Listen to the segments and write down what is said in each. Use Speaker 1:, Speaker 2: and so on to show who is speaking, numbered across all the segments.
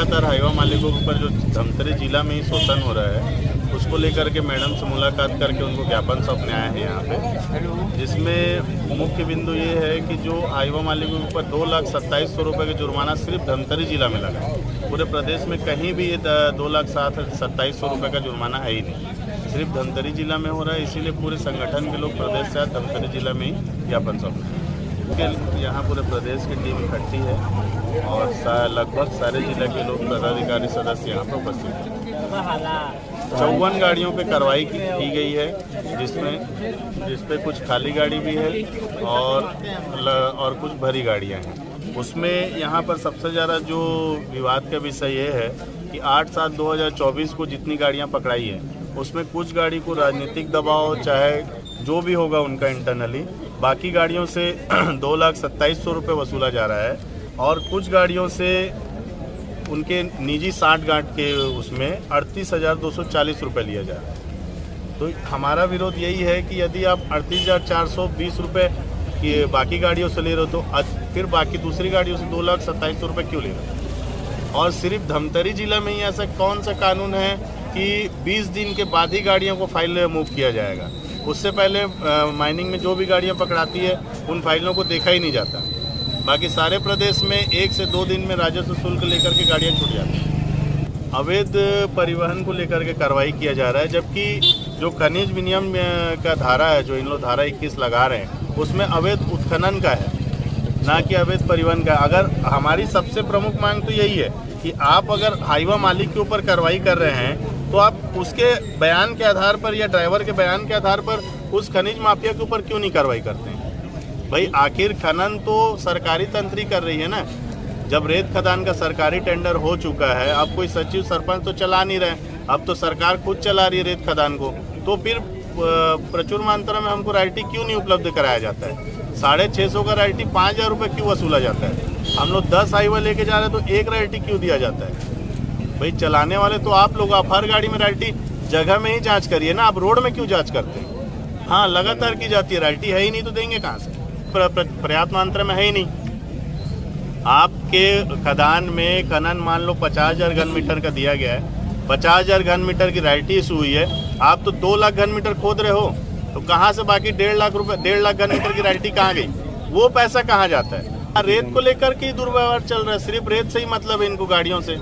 Speaker 1: लगातार हाईवा मालिकों के ऊपर जो धमतरी जिला में ही शोषण हो रहा है उसको लेकर के मैडम से मुलाकात करके उनको ज्ञापन सौंपने आए हैं यहाँ पे, जिसमें मुख्य बिंदु ये है कि जो हाईवा मालिकों के ऊपर 2,27,000 रुपये का जुर्माना सिर्फ धमतरी जिला में लगा। पूरे प्रदेश में कहीं भी ये 2,27,000 रुपये का जुर्माना है ही नहीं, सिर्फ धमतरी जिला में हो रहा है। इसीलिए पूरे संगठन के लोग प्रदेश से धमतरी जिला में ही ज्ञापन सौंपे के यहाँ पूरे प्रदेश की टीम इकट्ठी है और लगभग सारे जिला के लोग पदाधिकारी सदस्य यहाँ पर उपस्थित हैं। 54 गाड़ियों पे कार्रवाई की गई है, जिसपे कुछ खाली गाड़ी भी है और कुछ भरी गाड़ियाँ हैं। उसमें यहाँ पर सबसे ज़्यादा जो विवाद का विषय ये है कि 8/7/2024 को जितनी गाड़ियाँ पकड़ाई है उसमें कुछ गाड़ी को राजनीतिक दबाव चाहे जो भी होगा उनका इंटरनली, बाकी गाड़ियों से 2,27,000 रुपये वसूला जा रहा है और कुछ गाड़ियों से उनके निजी साठगांठ के उसमें 38,240 रुपये लिया जा रहा है। तो हमारा विरोध यही है कि यदि आप 38,420 रुपये की बाकी गाड़ियों से ले रहे हो तो फिर बाकी दूसरी गाड़ियों से 2,27,000 रुपये क्यों ले रहे हो? और सिर्फ धमतरी जिला में ही ऐसा कौन सा कानून है कि 20 दिन के बाद ही गाड़ियों को फाइल मूव किया जाएगा? उससे पहले माइनिंग में जो भी गाड़ियाँ पकड़ाती है उन फाइलों को देखा ही नहीं जाता। बाकी सारे प्रदेश में 1 से 2 दिन में राजस्व शुल्क लेकर के गाड़ियाँ छूट जाती हैं। अवैध परिवहन को लेकर के कार्रवाई किया जा रहा है, जबकि जो खनिज विनियम का धारा है, जो इन लोग धारा 21 लगा रहे हैं, उसमें अवैध उत्खनन का है, ना कि अवैध परिवहन का। अगर हमारी सबसे प्रमुख मांग तो यही है कि आप अगर हाईवा मालिक के ऊपर कार्रवाई कर रहे हैं तो आप उसके बयान के आधार पर या ड्राइवर के बयान के आधार पर उस खनिज माफिया के ऊपर क्यों नहीं कार्रवाई करते हैं? भाई आखिर खनन तो सरकारी तंत्र ही कर रही है ना। जब रेत खदान का सरकारी टेंडर हो चुका है, अब कोई सचिव सरपंच तो चला नहीं रहे, अब तो सरकार खुद चला रही है रेत खदान को, तो फिर प्रचुर मात्रा में हमको रॉयल्टी क्यों नहीं उपलब्ध कराया जाता है? 650 का रॉयल्टी 5,000 रुपये क्यों वसूला जाता है? हम लोग 10 हाईवा लेके जा रहे हैं तो 1 रॉयल्टी क्यों दिया जाता है? भाई चलाने वाले तो आप लोग, आप हर गाड़ी में रॉयल्टी जगह में ही जांच करिए ना, आप रोड में क्यों जांच करते हैं? हाँ, लगातार की जाती है, रॉयल्टी है ही नहीं तो देंगे कहाँ से? पर्याप्त मात्रा में है ही नहीं। आपके खदान में खनन मान लो 50,000 घन मीटर का दिया गया है, 50,000 घन मीटर की रॉयल्टी इशू हुई है, आप तो 2 लाख घन मीटर खोद रहे हो, तो कहाँ से बाकी 1.5 लाख रुपए, 1.5 लाख घन मीटर की रॉयल्टी कहाँ गई? वो पैसा कहाँ जाता है? रेत को लेकर के दुर्व्यवहार चल रहा है, सिर्फ रेत से ही मतलब है इनको गाड़ियों से।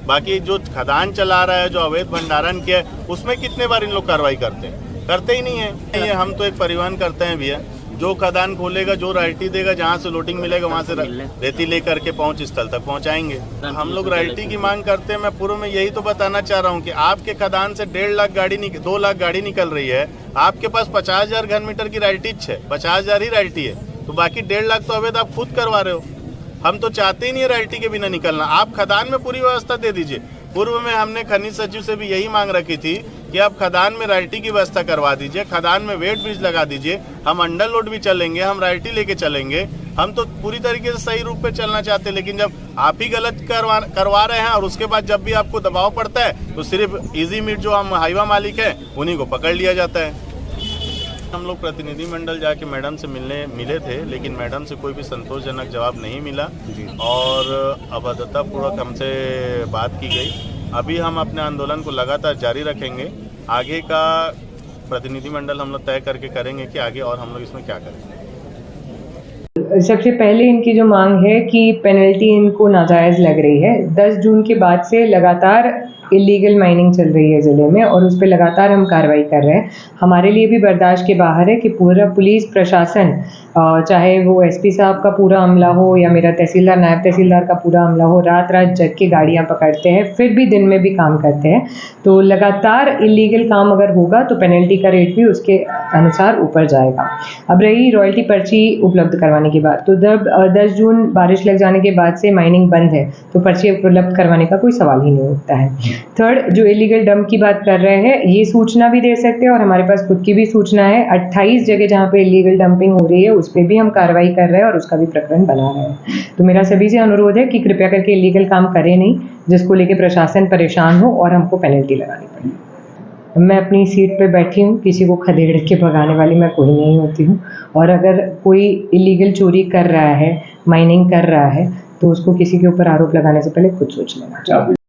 Speaker 1: बाकी जो खदान चला रहा है, जो अवैध भंडारण किया है, उसमें कितने बार इन लोग कार्रवाई करते हैं? करते ही नहीं है। हम तो एक परिवहन करते हैं भैया, जो खदान खोलेगा, जो रॉयल्टी देगा, जहाँ से लोडिंग मिलेगा वहाँ से रेती लेकर के पहुँच स्थल तक पहुँचाएंगे। हम लोग रॉयल्टी की मांग करते हैं। मैं पूर्व में यही तो बताना चाह रहा हूँ कि आपके खदान से 1.5 लाख गाड़ी 2 लाख गाड़ी निकल रही है, आपके पास 50,000 घन मीटर की रॉयल्टी है, 50,000 ही रॉयल्टी है, तो बाकी 1.5 लाख तो अवैध आप खुद करवा रहे हो। हम तो चाहते ही नहीं है रॉयल्टी के बिना निकलना। आप खदान में पूरी व्यवस्था दे दीजिए। पूर्व में हमने खनिज सचिव से भी यही मांग रखी थी कि आप खदान में रॉयल्टी की व्यवस्था करवा दीजिए, खदान में वेट ब्रिज लगा दीजिए, हम अंडर लोड भी चलेंगे, हम रॉयल्टी लेके चलेंगे। हम तो पूरी तरीके से सही रूप पे चलना चाहते हैं, लेकिन जब आप ही गलत करवा रहे हैं और उसके बाद जब भी आपको दबाव पड़ता है तो सिर्फ इजी मीट जो हम हाईवा मालिक है उन्हीं को पकड़ लिया जाता है। हम लोग प्रतिनिधि मंडल जाके मैडम से मिले थे, लेकिन मैडम से कोई भी संतोषजनक जवाब नहीं मिला और अभद्रतापूर्वक हमसे बात की गई। अभी हम अपने आंदोलन को लगातार जारी रखेंगे। आगे का प्रतिनिधि मंडल हम लोग तय करके करेंगे कि आगे और हम लोग इसमें क्या करेंगे।
Speaker 2: सबसे पहले इनकी जो मांग है कि पेनल्टी इनको नाजायज़ लग रही है। 10 जून के बाद से लगातार इलीगल माइनिंग चल रही है ज़िले में और उस पर लगातार हम कार्रवाई कर रहे हैं। हमारे लिए भी बर्दाश्त के बाहर है कि पूरा पुलिस प्रशासन, चाहे वो एसपी साहब का पूरा अमला हो या मेरा तहसीलदार, नायब तहसीलदार का पूरा अमला हो, रात रात जग के गाड़ियाँ पकड़ते हैं, फिर भी दिन में भी काम करते हैं। तो लगातार इलीगल काम अगर होगा तो पेनल्टी का रेट भी उसके अनुसार ऊपर जाएगा। अब रही रॉयल्टी पर्ची उपलब्ध करवाने की बात, तो जब 10 जून बारिश लग जाने के बाद से माइनिंग बंद है तो पर्ची उपलब्ध करवाने का कोई सवाल ही नहीं उठता है। थर्ड, जो इलीगल डंप की बात कर रहे हैं, ये सूचना भी दे सकते हैं और हमारे पास खुद की भी सूचना है। 28 जगह जहाँ पे इलीगल डंपिंग हो रही है उस पर भी हम कार्रवाई कर रहे हैं और उसका भी प्रकरण बना रहे हैं। तो मेरा सभी से अनुरोध है कि कृपया करके इलीगल काम करें नहीं, जिसको लेके प्रशासन परेशान हो और हमको पेनल्टी लगानी पड़े। मैं अपनी सीट पे बैठी हूँ, किसी को खदेड़ के भगाने वाली मैं कोई नहीं होती हूँ। और अगर कोई इलीगल चोरी कर रहा है, माइनिंग कर रहा है, तो उसको किसी के ऊपर आरोप लगाने से पहले खुद सोच लेना चाहिए।